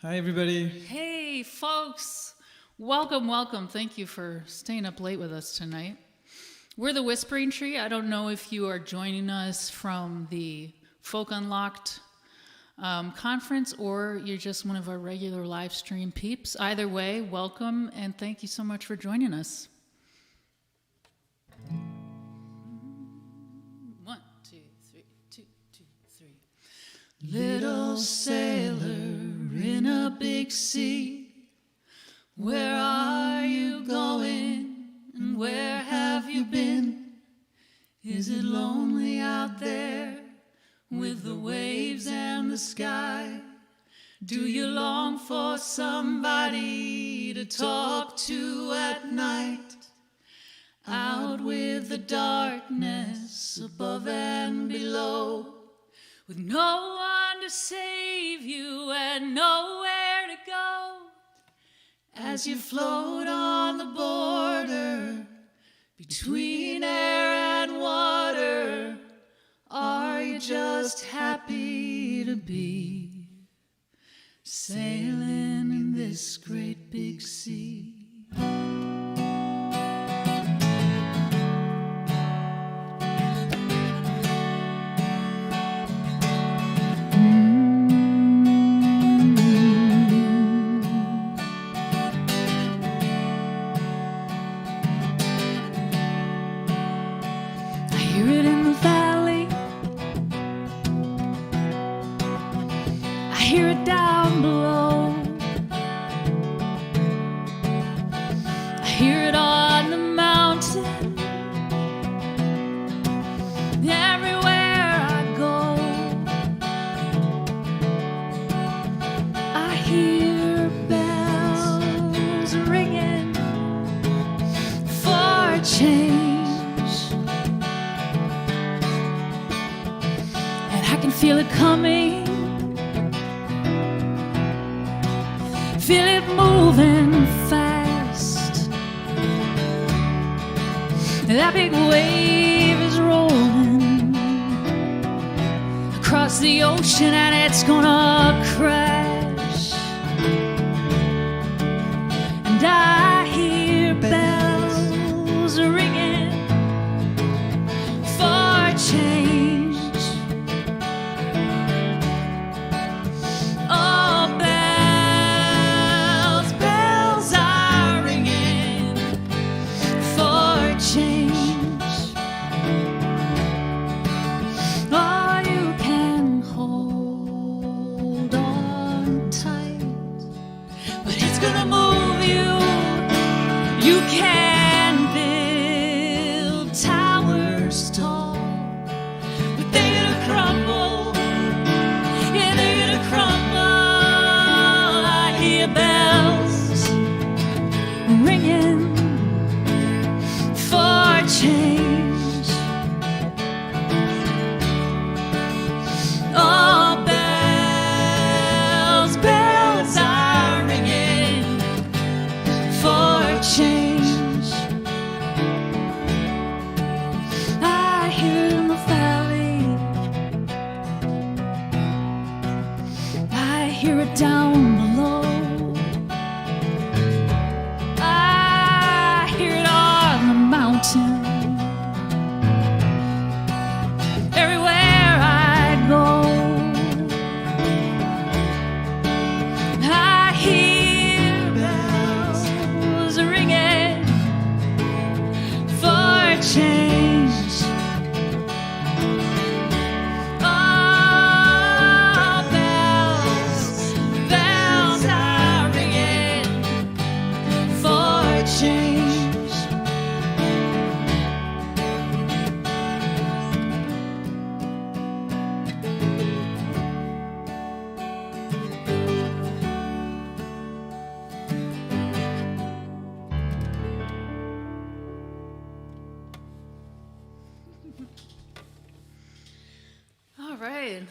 Hi, everybody. Hey, folks. Welcome. Thank you for staying up late with us tonight. We're the Whispering Tree. I don't know if you are joining us from the Folk Unlocked conference or you're just one of our regular live stream peeps. Either way, welcome and thank you so much for joining us. 1, 2, 3, 2, 2, 3. Little sailor in a big sea, where are you going and where have you been? Is it lonely out there with the waves and the sky? Do you long for somebody to talk to at night? Out with the darkness above and below, with no one to save you and nowhere to go. As you float on the border between air and water, are you just happy to be sailing in this great big sea? Feel it coming, feel it moving fast. That big wave is rolling across the ocean and it's gonna crash. And I hear bells ringing for change.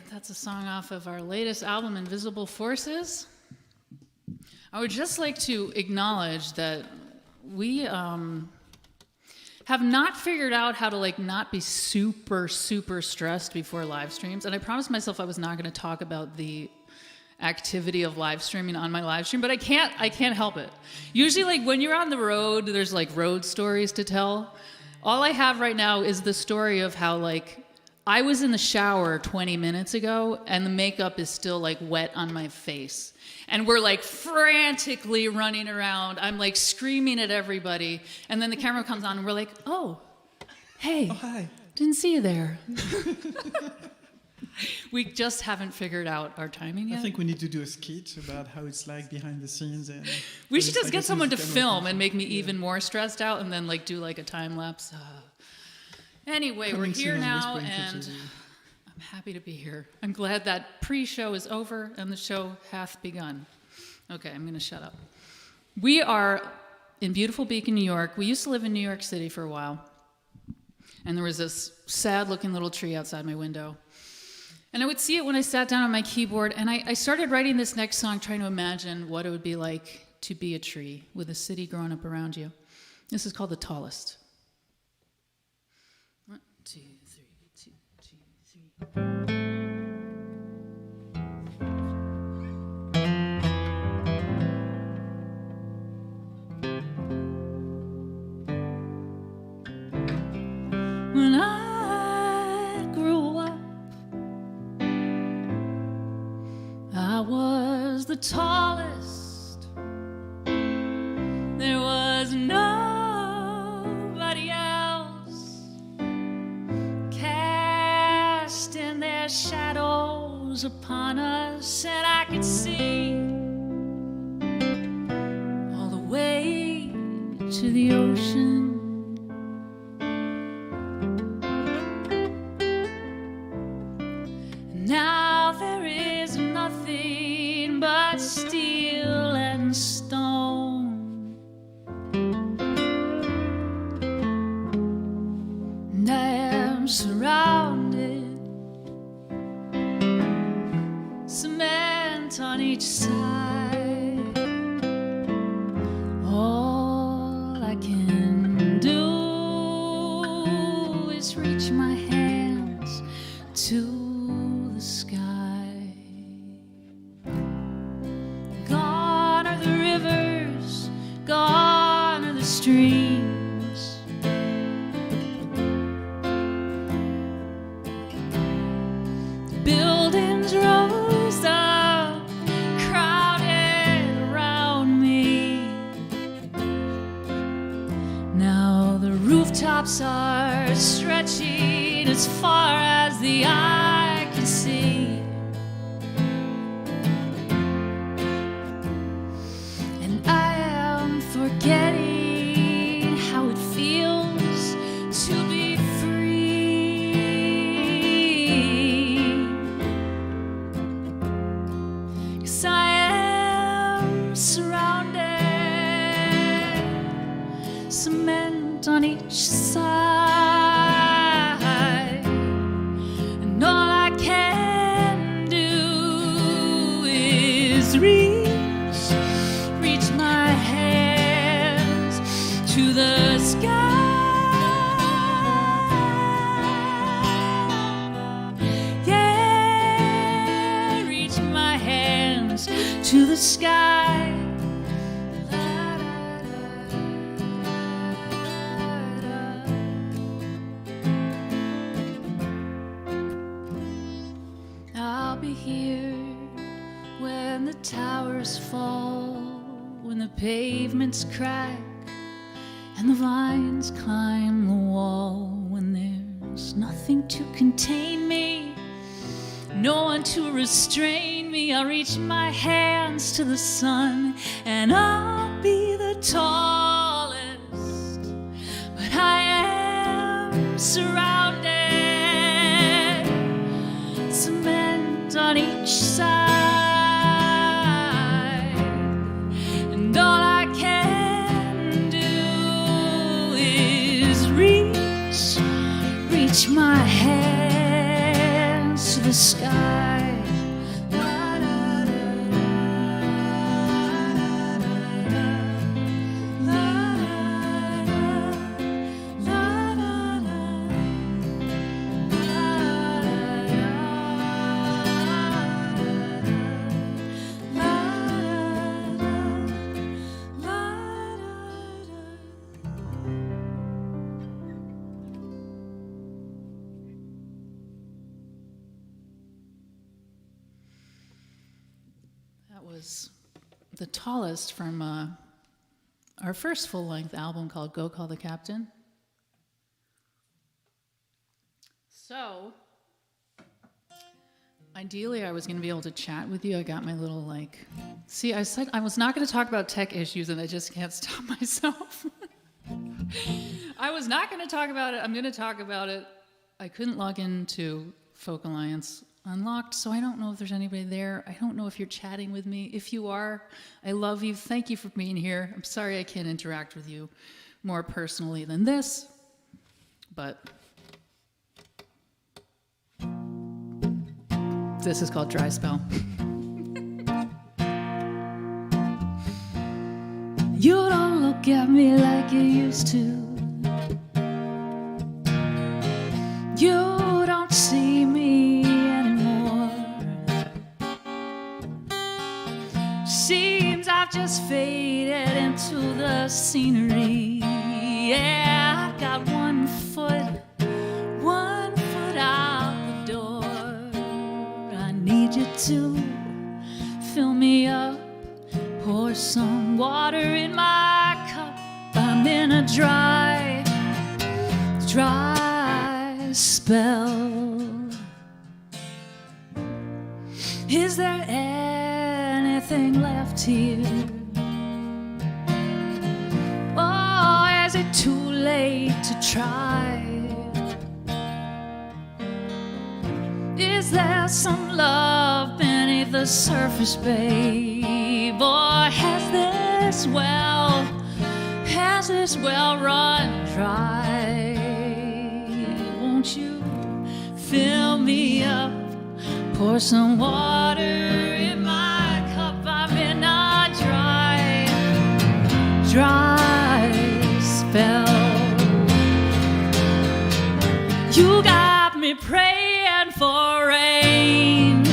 That's a song off of our latest album, Invisible Forces. I would just like to acknowledge that we have not figured out how to not be super stressed before live streams. And I promised myself I was not going to talk about the activity of live streaming on my live stream, but I can't help it. Usually, like, when you're on the road, there's like road stories to tell. All I have right now is the story of how, like, I was in the shower 20 minutes ago and the makeup is still like wet on my face. And we're like frantically running around. I'm like screaming at everybody. And then the camera comes on and we're like, oh, hey, hi. Didn't see you there. We just haven't figured out our timing yet. I think we need to do a skit about how it's like behind the scenes. And we should just get someone to film and make me even more stressed out and then like do like a time lapse. Anyway, we're here now and I'm happy to be here. I'm glad that pre-show is over and the show hath begun. Okay, I'm going to shut up. We are in beautiful Beacon, New York. We used to live in New York City for a while. And there was this sad-looking little tree outside my window. And I would see it when I sat down on my keyboard, and I started writing this next song trying to imagine what it would be like to be a tree with a city growing up around you. This is called The Tallest. 1, 2, 3, 2, 2, 3. When I grew up, I was the tallest. There was nobody else casting their shadows upon us, and I could see all the way to the ocean. Now there is nothing but steel and stone, and I am surrounded, cement on each side. All I can do is reach my hands to the sky. Gone are the rivers, gone are the streams. The buildings rose up, crowded around me. Now the rooftops are stretching as far as the eye can see. And I am forgetting how it feels to be free. 'Cause I am surrounded, cement on each side. Reach my hands to the sky. Yeah, reach my hands to the sky. I'll be here when the towers fall, when the pavements crack and the vines climb the wall, when there's nothing to contain me, no one to restrain me. I'll reach my hands to the sun and I'll be the tallest, but I am surrounded, cement on each side. Reach my hands to the sky. was the tallest from our first full-length album called Go Call the Captain. So, ideally I was going to be able to chat with you. I got my little see, I said I was not going to talk about tech issues and I just can't stop myself. I was not going to talk about it. I'm going to talk about it. I couldn't log into Folk Alliance Unlocked, so I don't know if there's anybody there. I don't know if you're chatting with me. If you are, I love you. Thank you for being here. I'm sorry I can't interact with you more personally than this, but this is called Dry Spell. You don't look at me like you used to. You don't see me anymore. Seems I've just faded into the scenery. Yeah, I've got 1 foot out the door. I need you to fill me up, pour some water in my cup. I'm in a dry spell. Is there anything left here? Oh, is it too late to try? Is there some love beneath the surface, babe? Or has this well run dry? Won't you fill me up, pour some water in my cup? I'm in a dry spell. You got me praying for rain,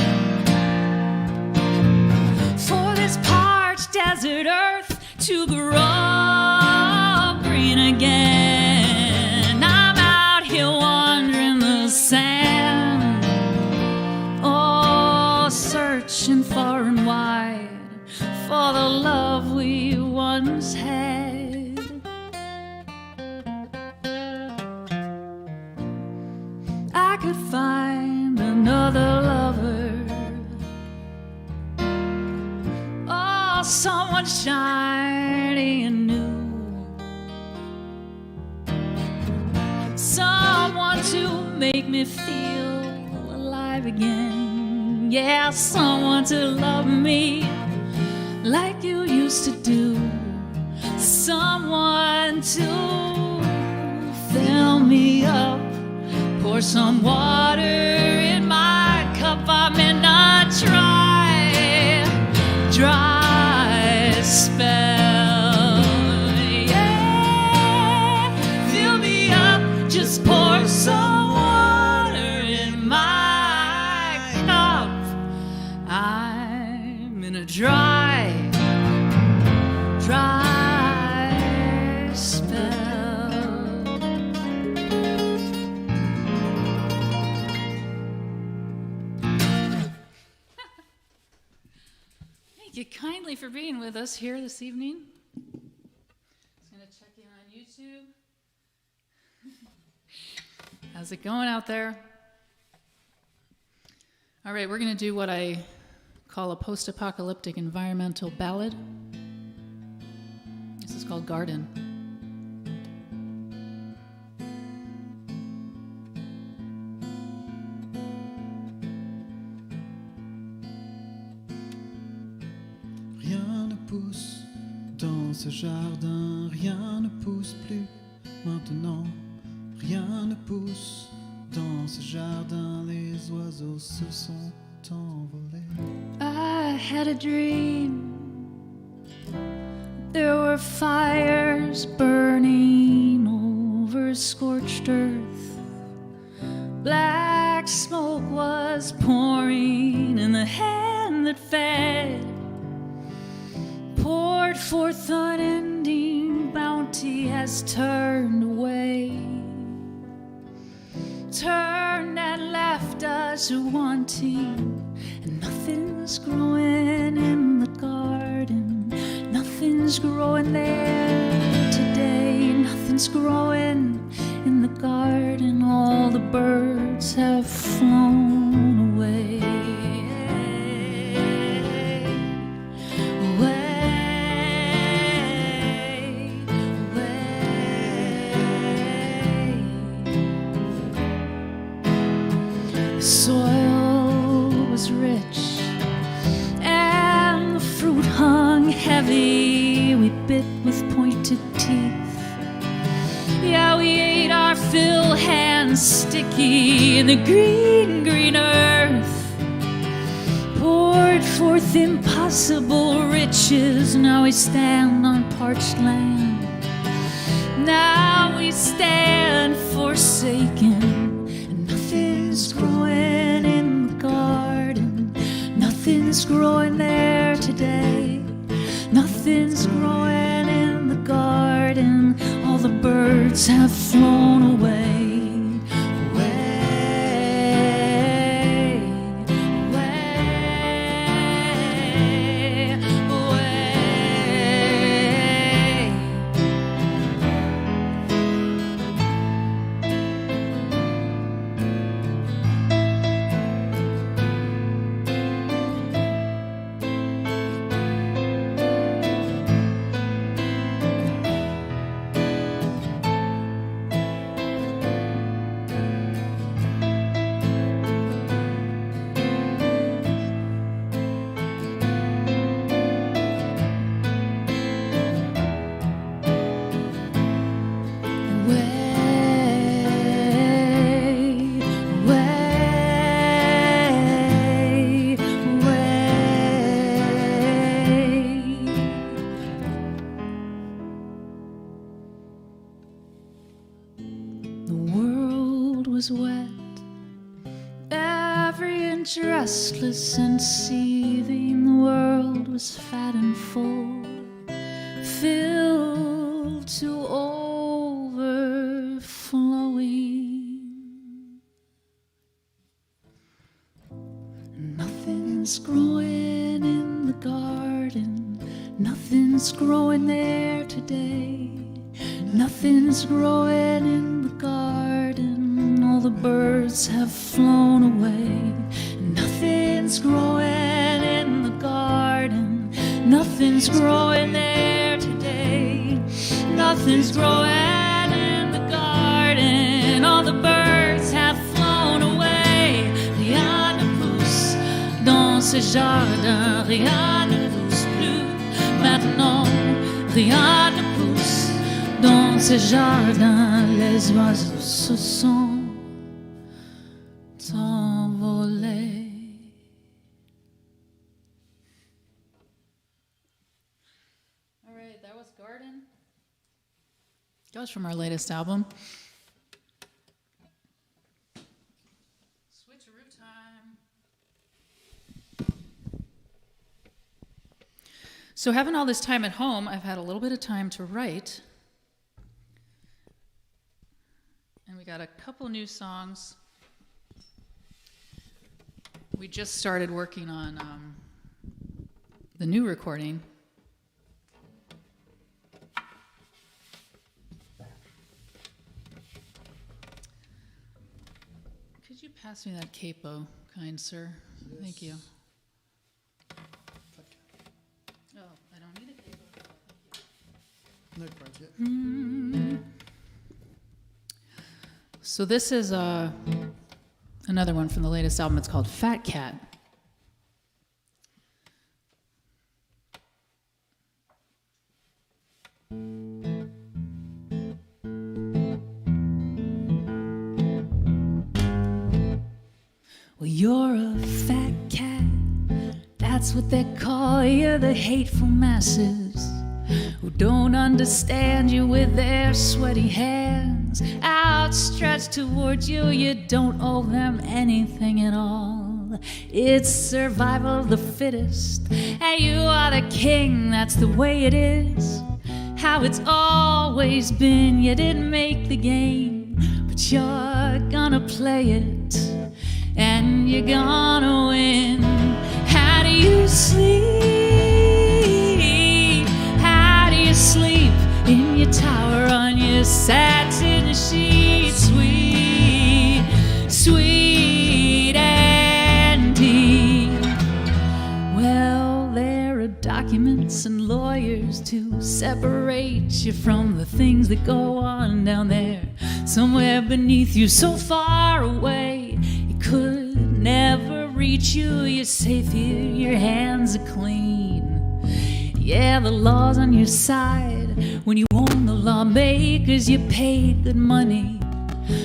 for this parched desert earth to grow green again. I'm out here wandering the sand, oh, searching far and wide for the love we once had. I could find another lover, oh, someone shiny and new, someone to make me feel alive again. Yeah, someone to love me like you used to do, someone to fill me up, pour some water in my cup. I'm in a dry spell. Yeah, fill me up, just pour some water in my cup. I'm in a dry spell. Thank you kindly for being with us here this evening. Just gonna check in on YouTube. How's it going out there? All right, we're gonna do what I call a post-apocalyptic environmental ballad. This is called Garden. Rien ne pousse dans ce jardin, rien ne pousse plus maintenant. Rien ne pousse dans ce jardin, les oiseaux se sont envolés. I had a dream. There were fires burning over scorched earth. Black smoke was pouring, and the hand that fed poured forth unending bounty has turned away, turned and left us wanting, and nothing's growing in the nothing's growing there today. Nothing's growing in the garden. All the birds have flown away. Soil was rich and the fruit hung heavy. We bit with pointed teeth. Yeah, we ate our fill, hands sticky in the green, green earth. Poured forth impossible riches. Now we stand on parched land. Now we stand forsaken. Nothing's growing in the garden. Nothing's growing there today. Nothing's growing in the garden. All the birds have flown away. Was wet, every inch restless and seething. The world was fat and full, filled to overflowing. Nothing's growing in the garden. Nothing's growing there today. Nothing's growing in the garden. All the birds have flown away. Nothing's growing in the garden. Nothing's growing there today. Nothing's growing in the garden. All the birds have flown away. Rien ne pousse dans ce jardin. Rien ne pousse plus maintenant. Rien ne pousse dans ce jardin. Les oiseaux se sont envolés. All right, that was Garden. That was from our latest album. Switcheroo time. So having all this time at home, I've had a little bit of time to write. And we got a couple new songs. We just started working on the new recording. Could you pass me that capo, kind sir? Yes. Thank you. Oh, I don't need a capo. No quite yet. So this is another one from the latest album. It's called Fat Cat. Well, you're a fat cat. That's what they call you, the hateful masses who don't understand you with their sweaty hands outstretched towards you. You don't owe them anything at all. It's survival of the fittest, and you are the king. That's the way it is, how it's always been. You didn't make the game, but you're gonna play it, and you're gonna win. How do you sleep? How satin sheets, sweet, sweet and deep. Well, there are documents and lawyers to separate you from the things that go on down there, somewhere beneath you, so far away it could never reach you. You're safe here, your hands are clean. Yeah, the law's on your side. When you own the lawmakers, you pay good money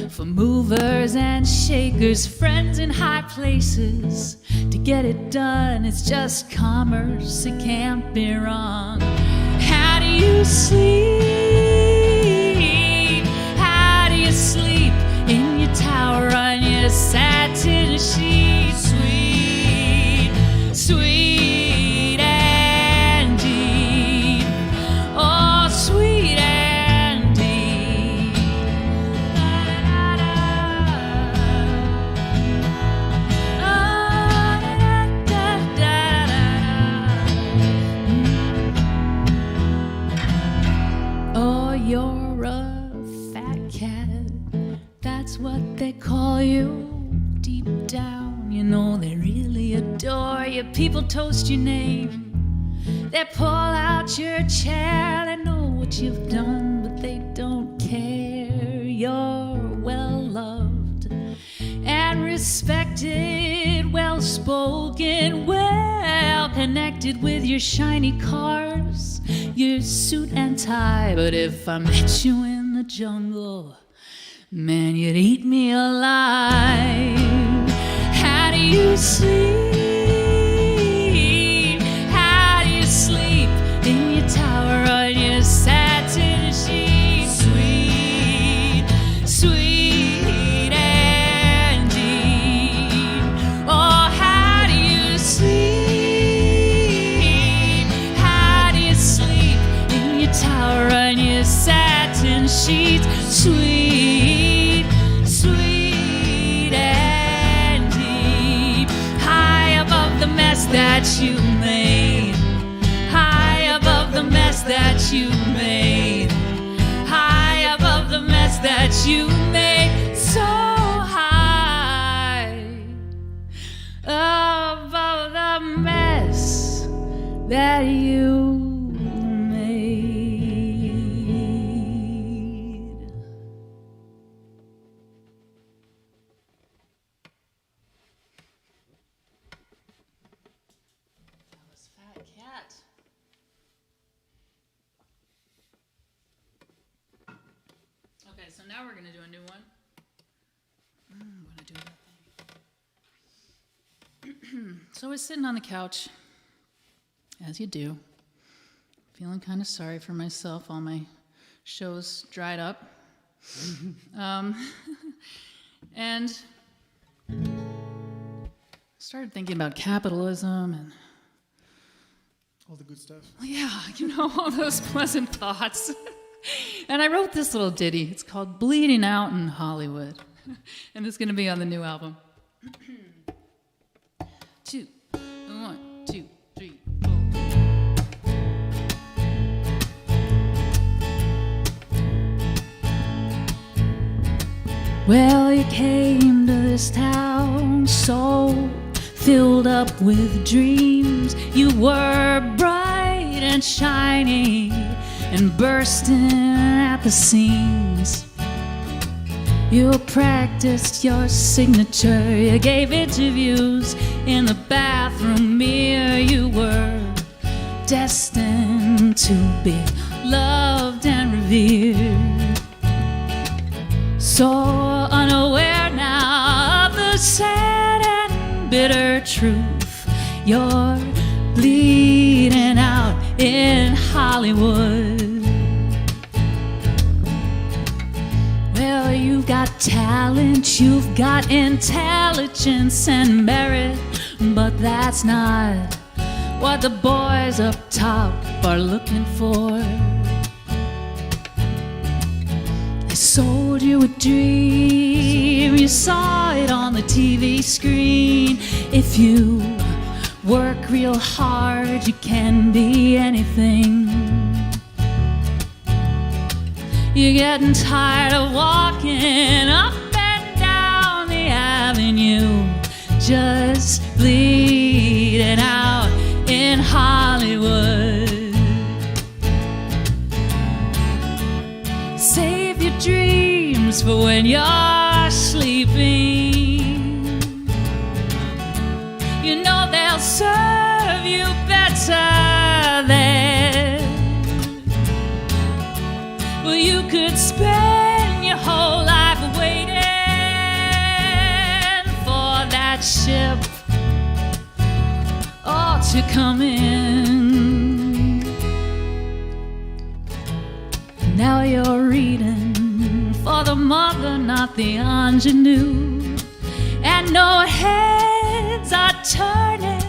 for movers and shakers, friends in high places. To get it done, it's just commerce, it can't be wrong. How do you sleep? How do you sleep in your tower on your satin sheets, sweet, sweet and deep, oh sweet and deep. Oh, you're a fat cat, that's what they call you. Deep down, you know they really adore you. People toast your name, they pull out your chair. They know what you've done, but they don't care. You're well loved and respected, well spoken, well connected with your shiny cars, your suit and tie. But if I met you in the jungle, man, you'd eat me alive. How do you sleep? How do you sleep in your tower on your satin sheets, sweet, sweet and deep? Oh, how do you sleep? How do you sleep in your tower on your satin sheets, sweet, sweet and deep? High above the mess that you made, high above the mess that you made, high above the mess that you made, so high above the mess that you so now we're going to do a new one. I'm going to do that thing. So I was sitting on the couch, as you do, feeling kind of sorry for myself. All my shows dried up. And started thinking about capitalism and all the good stuff. Yeah, you know, all those pleasant thoughts. And I wrote this little ditty. It's called Bleeding Out in Hollywood. And it's going to be on the new album. 2, 1, 2, 3, 4. Well, you came to this town so filled up with dreams. You were bright and shiny and bursting at the seams. You practiced your signature, you gave interviews in the bathroom mirror. You were destined to be loved and revered. So unaware now of the sad and bitter truth, you're bleeding out in Hollywood. Well, you've got talent, you've got intelligence and merit, but that's not what the boys up top are looking for. They sold you a dream, you saw it on the TV screen. If you work real hard, you can be anything. You're getting tired of walking up and down the avenue, just bleeding out in Hollywood. Save your dreams for when you're sleeping. You know they'll serve you better then. Well, you could spend your whole life waiting for that ship to come in. Now you're reading for the mother, not the ingenue, and no heads are turning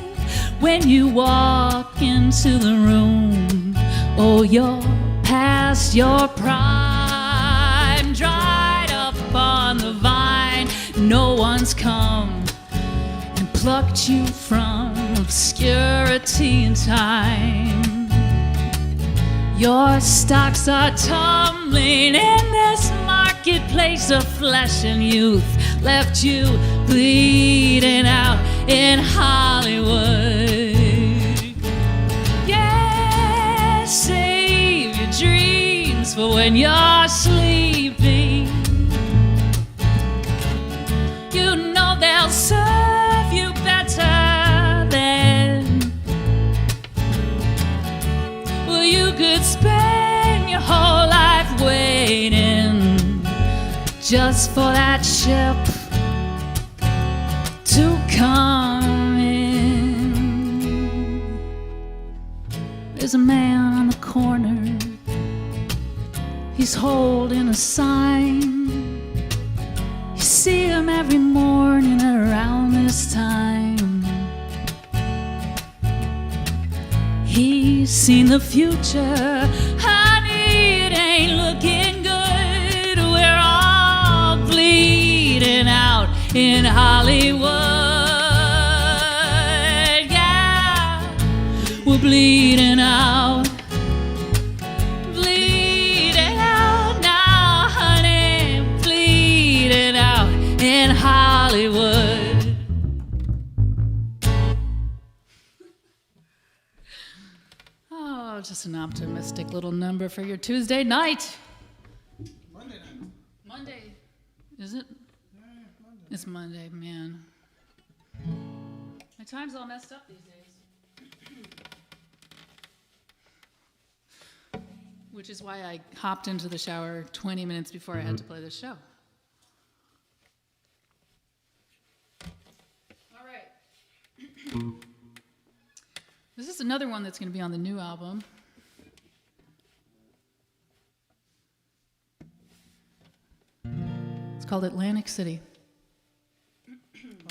when you walk into the room. Oh, you're past your prime, dried up on the vine. No one's come and plucked you from obscurity in time. Your stocks are tumbling in this marketplace of flesh, and youth left you bleeding out in Hollywood. Yeah, save your dreams for when you're sleeping. You know they'll serve you better then. Well, you could spend your whole life waiting just for that ship to come in. There's a man on the corner, he's holding a sign. You see him every morning around this time. He's seen the future, honey, it ain't looking good. We're all bleeding out in Hollywood. Yeah, we're bleeding out. Bleeding out now, honey, bleeding out in Hollywood. Oh, just an optimistic little number for your Tuesday night. Monday night. Monday, is it? Yeah, Monday. It's Monday, man. My time's all messed up these days. Which is why I hopped into the shower 20 minutes before I had to play the show. All right. This is another one that's going to be on the new album. It's called Atlantic City. Oh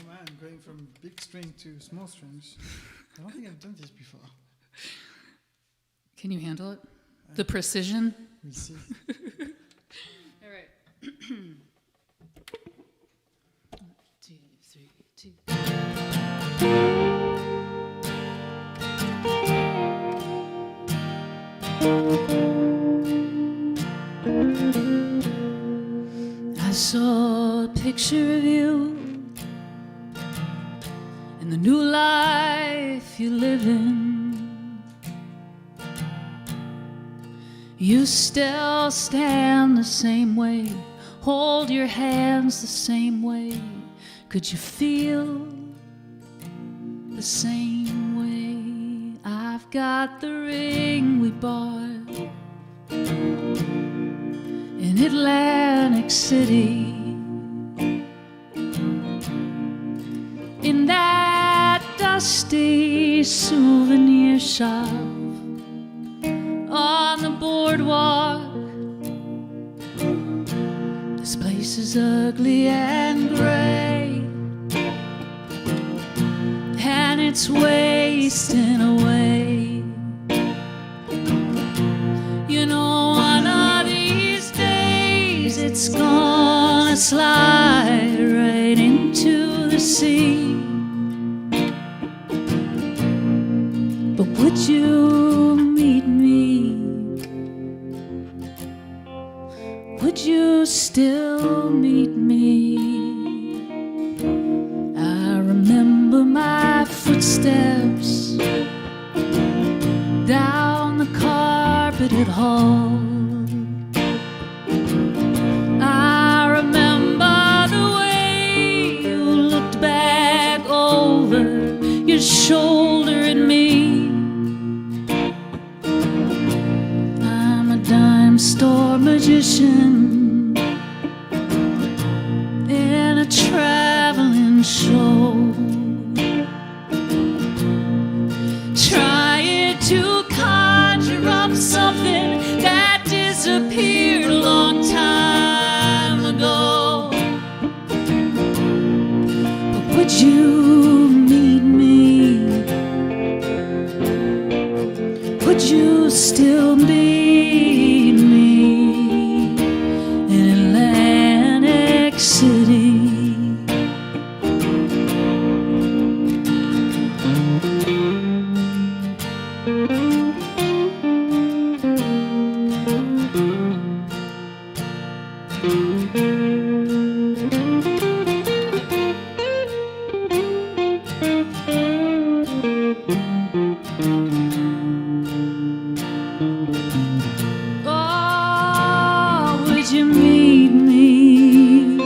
man, going from big string to small strings. I don't think I've done this before. Can you handle it? The precision? We'll see. All right. 1, 2, 3, 2. I saw a picture of you and the new life you live in. You still stand the same way, hold your hands the same way. Could you feel the same way? I've got the ring we bought in Atlantic City, in that dusty souvenir shop on the boardwalk. This place is ugly and gray, and it's wasting away. You know, one of these days it's gonna slide right into the sea. But would you meet me? would you still meet me? I remember my footsteps down the carpeted hall. I remember the way you looked back over your shoulder at me. I'm a dime store magician in a traveling show, trying to conjure up something that disappeared a long time ago. But would you meet me? Would you still meet me in Atlantic City? Oh, would you meet me?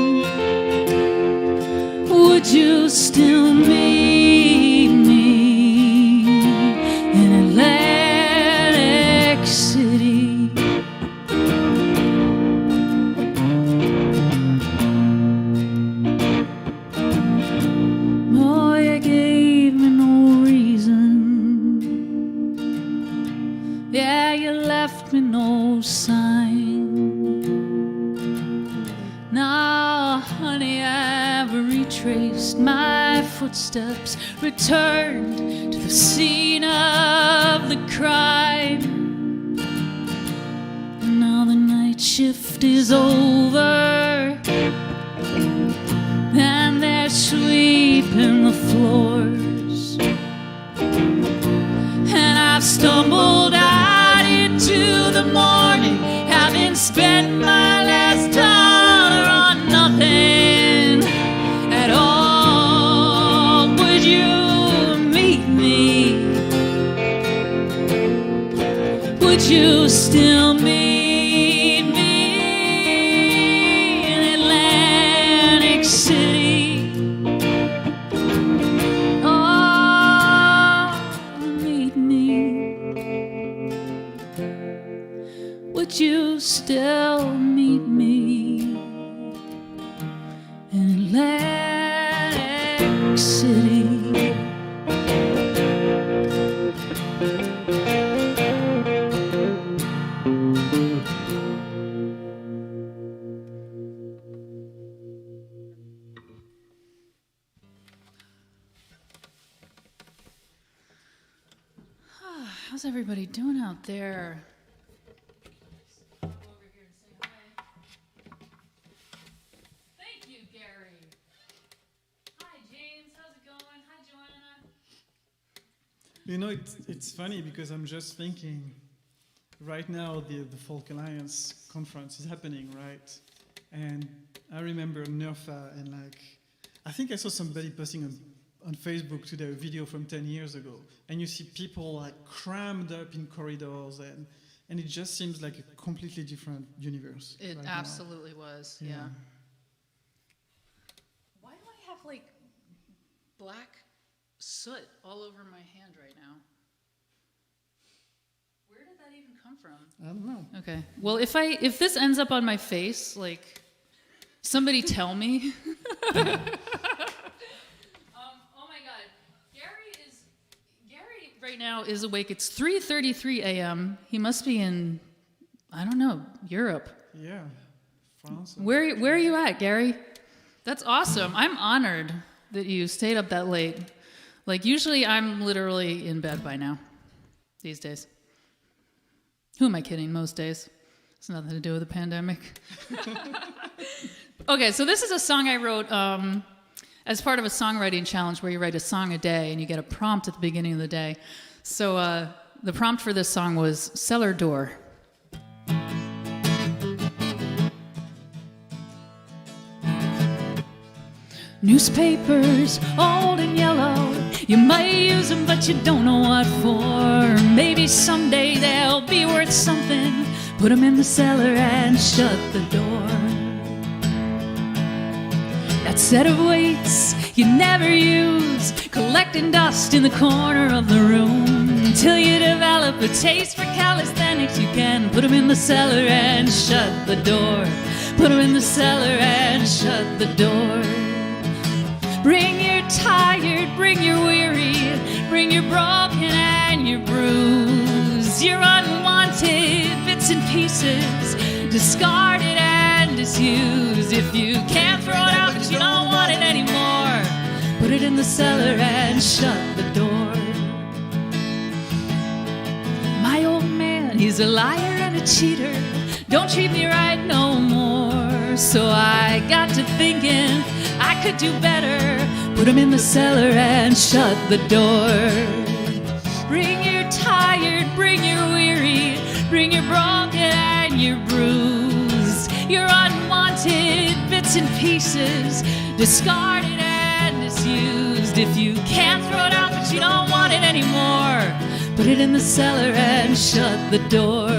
Would you still meet me in Atlantic City? Oh, you gave me no reason. Yeah, you left me no sign. Now, honey, I've retraced my footsteps, returned to the scene of the crime. And now the night shift is over, and they're sweeping the floors. And I've stumbled out into the morning, having spent my last dollar on nothing at all. Would you meet me? Would you still meet me in Atlantic City? Oh, meet me. Would you still meet me in Atlantic City? How's everybody doing out there? Over here and say hi. Thank you, Gary. Hi, James. How's it going? Hi, Joanna. You know, it's funny because I'm just thinking, right now the Folk Alliance conference is happening, right? And I remember NERFA, and like, I think I saw somebody posting on Facebook today a video from 10 years ago, and you see people like crammed up in corridors, and it just seems like a completely different universe. It right absolutely was, now. yeah. Why do I have like black soot all over my hand right now? Where did that even come from? I don't know. Okay. Well, if this ends up on my face, like, somebody tell me. Oh my God, Gary right now is awake. It's 3:33 a.m. He must be in, I don't know, Europe. Yeah, France. Where are you at, Gary? That's awesome. I'm honored that you stayed up that late. Like, usually I'm literally in bed by now, these days. Who am I kidding? Most days. It's nothing to do with the pandemic. Okay, so this is a song I wrote as part of a songwriting challenge where you write a song a day and you get a prompt at the beginning of the day. So the prompt for this song was Cellar Door. Newspapers, old and yellow, you might use them, but you don't know what for. Maybe someday they'll be worth something. Put them in the cellar and shut the door. That set of weights you never use, collecting dust in the corner of the room. Until you develop a taste for calisthenics, you can put them in the cellar and shut the door. Put them in the cellar and shut the door. Bring your tired, bring your weary, bring your broken and your bruised, your unwanted bits and pieces, discarded and disused. If you can't throw it out but you don't want it anymore, put it in the cellar and shut the door. My old man, he's a liar and a cheater, don't treat me right no more. So I got to thinking I could do better. Put him in the cellar and shut the door. Bring your tired, bring your weary, bring your broken and your bruised, your unwanted bits and pieces, discarded and disused. If you can't throw it out but you don't want it anymore, put it in the cellar and shut the door.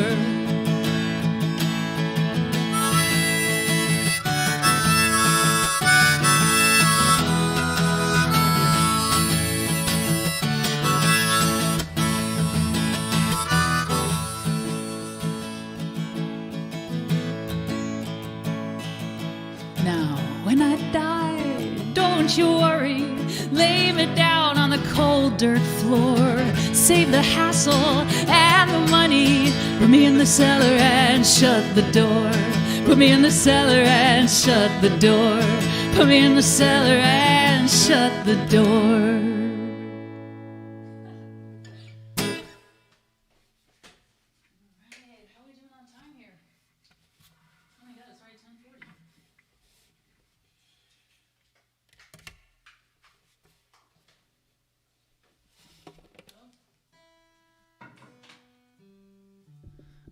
Now, when I die, don't you worry, lay me down on the cold dirt floor. Save the hassle and the money, put me in the cellar and shut the door. Put me in the cellar and shut the door. Put me in the cellar and shut the door.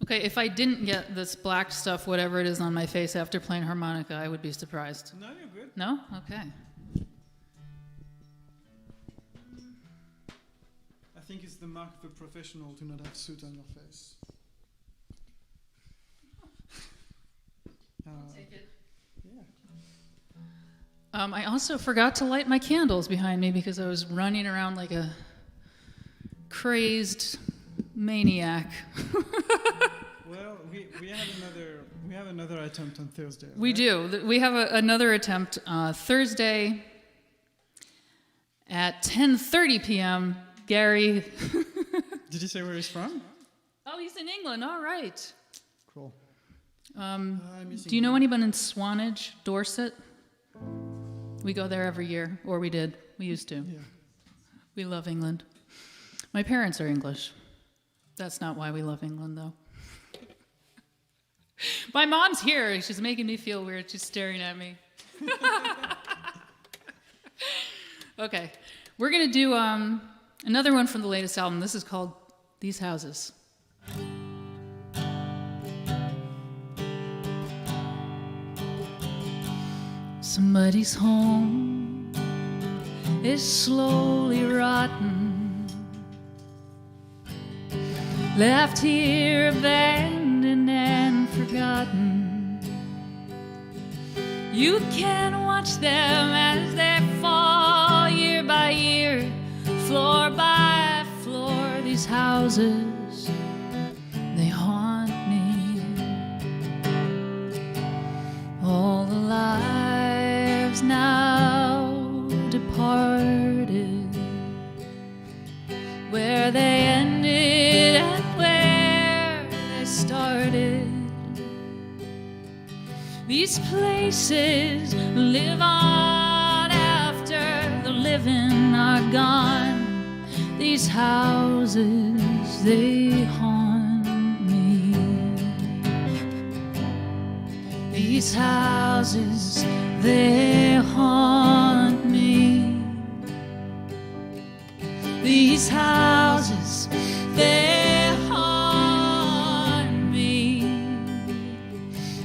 Okay, if I didn't get this black stuff, whatever it is on my face after playing harmonica, I would be surprised. No, you're good. No? Okay. I think it's the mark of a professional to not have soot on your face. I'll take it. Yeah. I also forgot to light my candles behind me because I was running around like a crazed maniac. Well, we have another attempt on Thursday. We right? do. We have another attempt Thursday at 10:30 p.m. Gary. Did you say where he's from? Oh, he's in England. All right. Cool. Do you know anyone in Swanage, Dorset? We go there every year, or we did. We used to. Yeah. We love England. My parents are English. That's not why we love England, though. My mom's here. She's making me feel weird. She's staring at me. Okay. We're going to do another one from the latest album. This is called These Houses. Somebody's home is slowly rotten, left here abandoned and forgotten. You can watch them as they fall year by year, floor by floor. These houses, they haunt me. All the lives now departed, where they ended and where they started. These places live on after the living are gone. These houses, they haunt me. These houses, they haunt me. These houses, they haunt me.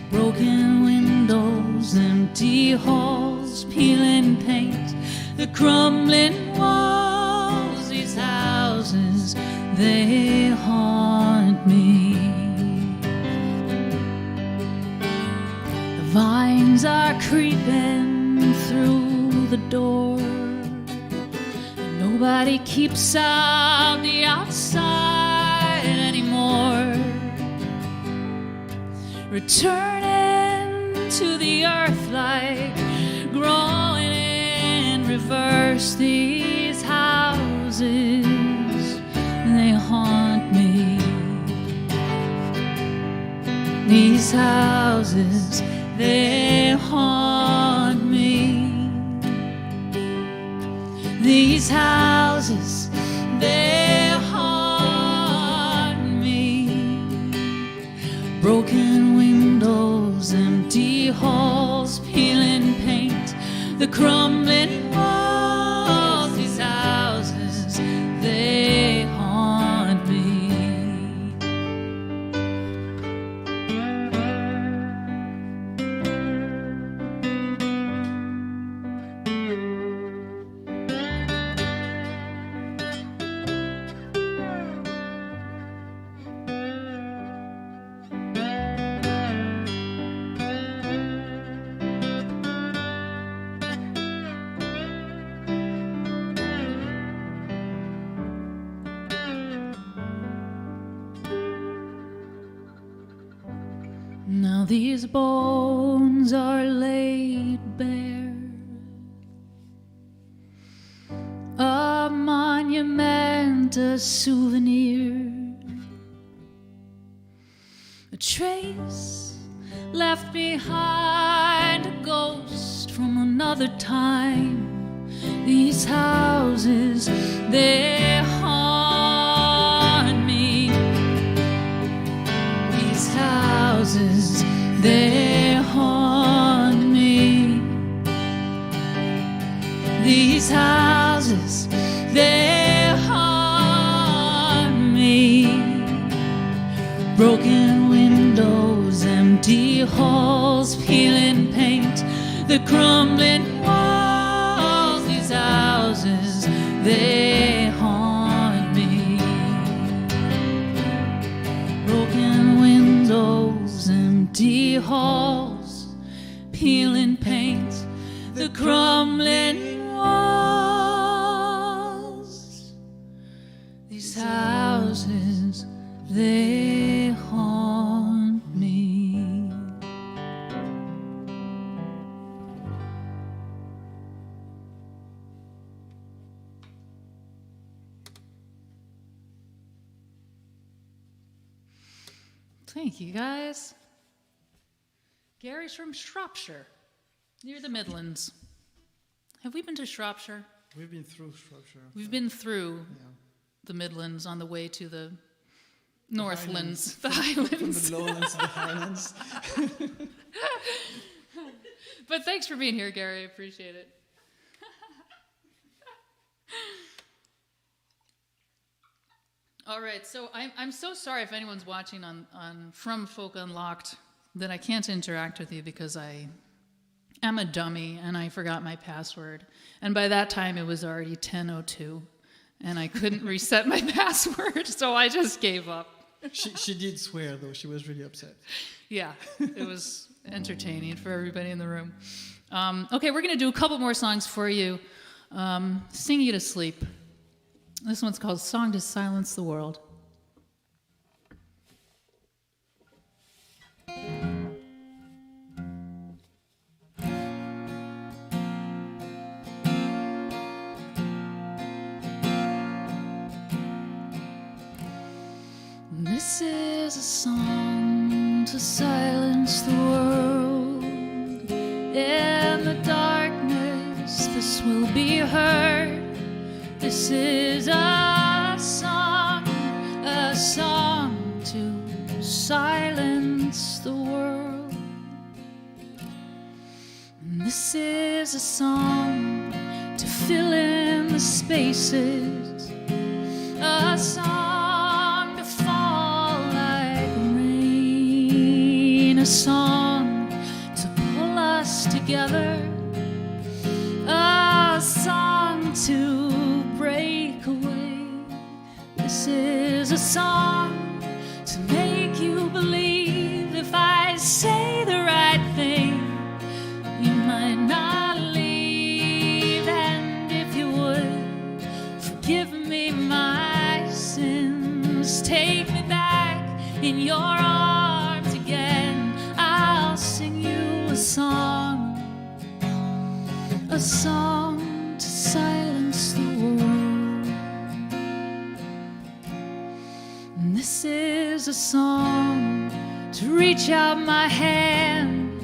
Broken windows, empty halls, peeling paint, the crumbling walls, these houses, they haunt me. The vines are creeping through the door, and nobody keeps out the outside anymore. Returning to the earth like growing in reverse, these houses, they haunt me. These houses, they haunt me. These houses, they haunt me. Broken windows, empty halls, peeling paint, the crumbling walls, these houses, they haunt me. Now these bones are laid bare, a monument, a souvenir, a trace left behind, a ghost from another time. These houses, they haunt me. These houses, they haunt me. These houses, they haunt me. Broken windows, empty halls, peeling paint, the crumbling walls, these houses, they haunt me. Broken windows, empty halls, peeling paint, the crumbling walls, these houses, they haunt me. Thank you, guys. Gary's from Shropshire, near the Midlands. Have we been to Shropshire? We've been through Shropshire. We've been through Yeah. the Midlands on the way to the Northlands, the From Highlands. the lowlands to the highlands. But thanks for being here, Gary. I appreciate it. All right, so I'm so sorry if anyone's watching on From Folk Unlocked that I can't interact with you because I am a dummy and I forgot my password. And by that time, it was already 10:02, and I couldn't reset my password, so I just gave up. She did swear, though. She was really upset. Yeah, it was entertaining for everybody in the room. Okay, we're going to do a couple more songs for you. Sing you to sleep. This one's called Song to Silence the World. This is a song to silence the world. In the darkness, this will be heard. This is a song to silence the world. And this is a song to fill in the spaces, a song to fall like rain, a song to pull us together, a to break away. This is a song to make you believe. If I say the right thing, you might not leave. And if you would forgive me my sins, take me back in your arms again, I'll sing you a song to silence the world. And this is a song to reach out my hand,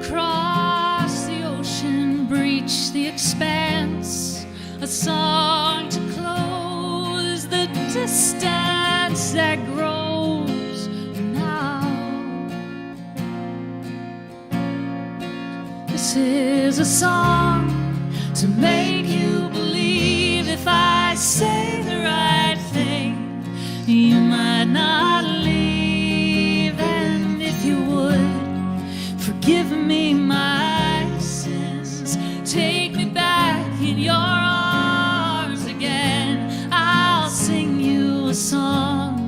cross the ocean, breach the expanse, a song to close the distance that grows now. This is a song to make you believe. If I say the right thing, you might not leave. And if you would forgive me my sins, take me back in your arms again, I'll sing you a song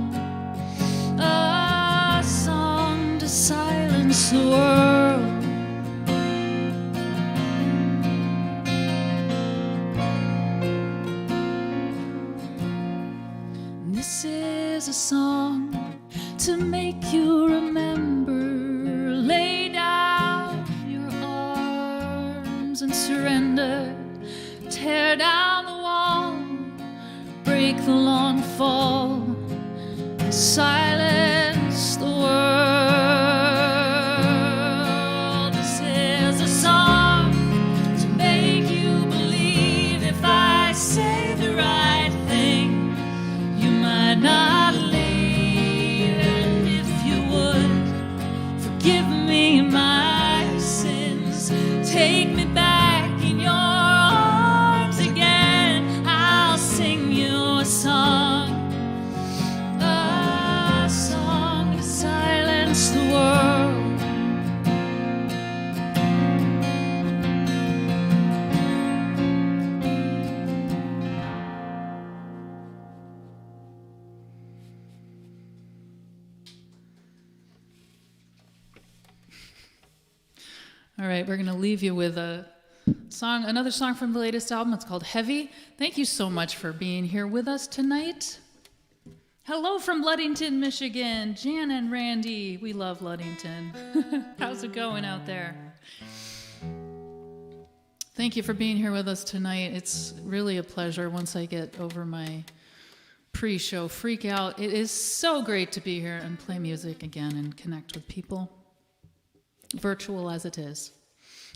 to silence the world. This is a song to make you remember. Lay down your arms and surrender. Tear down the wall, break the long fall, silence the world. This is a song to make you believe. If I say the right thing, you might not leave. And if you would forgive me my sins, take me back in your arms again, I'll sing you a song to silence the world. All right, we're going to leave you with another song from the latest album. It's called Heavy. Thank you so much for being here with us tonight. Hello from Ludington, Michigan. Jan and Randy. We love Ludington. How's it going out there? Thank you for being here with us tonight. It's really a pleasure once I get over my pre-show freak out. It is so great to be here and play music again and connect with people, virtual as it is.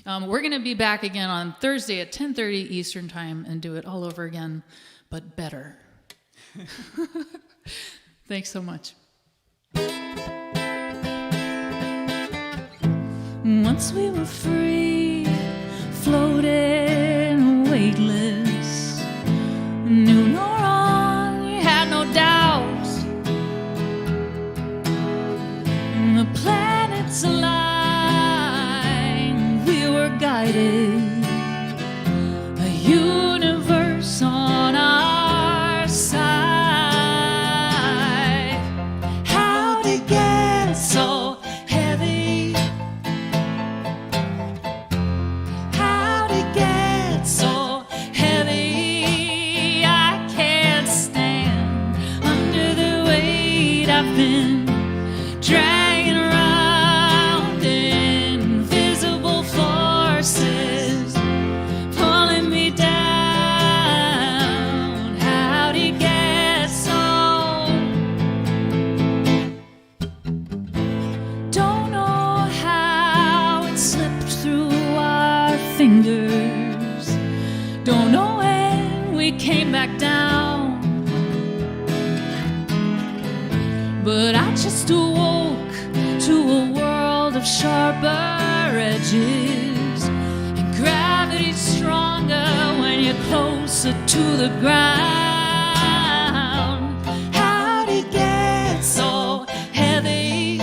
We're going to be back again on Thursday at 10:30 Eastern Time and do it all over again, but better. Thanks so much. Once we were free, floating weightless, knew no wrong, had no doubts. And the planets aligned, we were guided, a universe on our side. How'd it get so heavy? How'd it get so heavy? I can't stand under the weight I've been dragging around. Invisible forces pulling me down. How'd it get so? Don't know how it slipped through our fingers. Don't know when we came back down. But I just awoke to a world of sharper edges, and gravity's stronger when you're closer to the ground. How'd it get so heavy?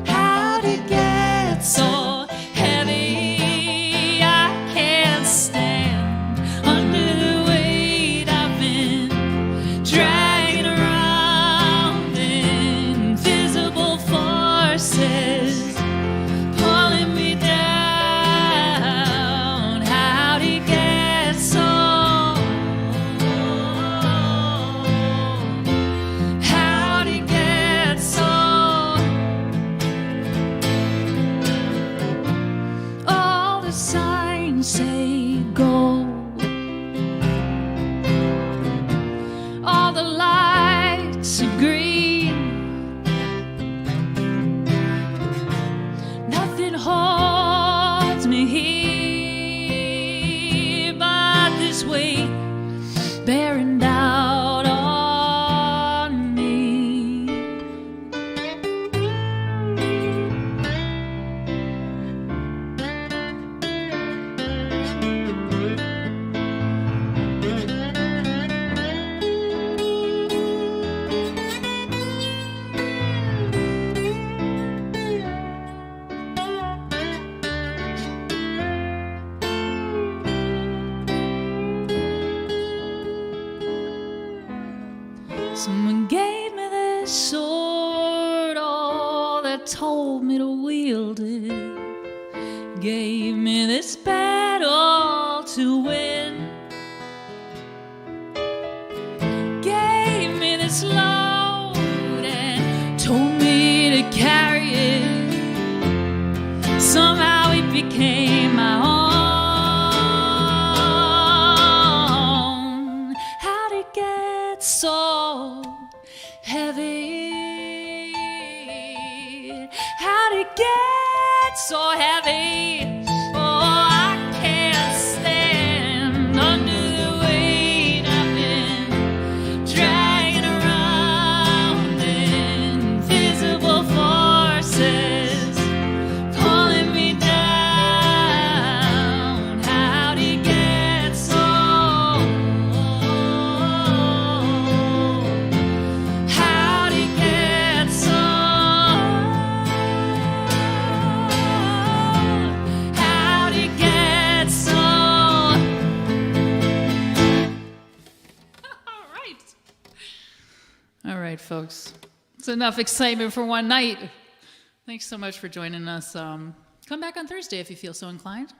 How'd it get so heavy? I can't say go. All the lights are green. Nothing holds me here but this weight bearing down on me. Someone gave me this sword, oh, that told me to wield it. Gave me this battle to win. Gave me this load and told me to carry it. Somehow it became my own. How'd it get so heavy? How'd it get so heavy? Oh, I can't stand under the weight I've been dragging around. Invisible forces pulling me down. How'd it get so? How'd it get so? How'd it get so? All right, folks. It's enough excitement for one night. Thanks so much for joining us. Come back on Thursday if you feel so inclined.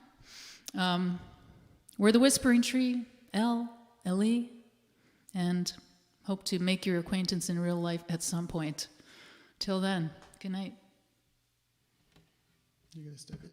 We're the Whispering Tree, L.E., and hope to make your acquaintance in real life at some point. Till then, good night. You gotta step it.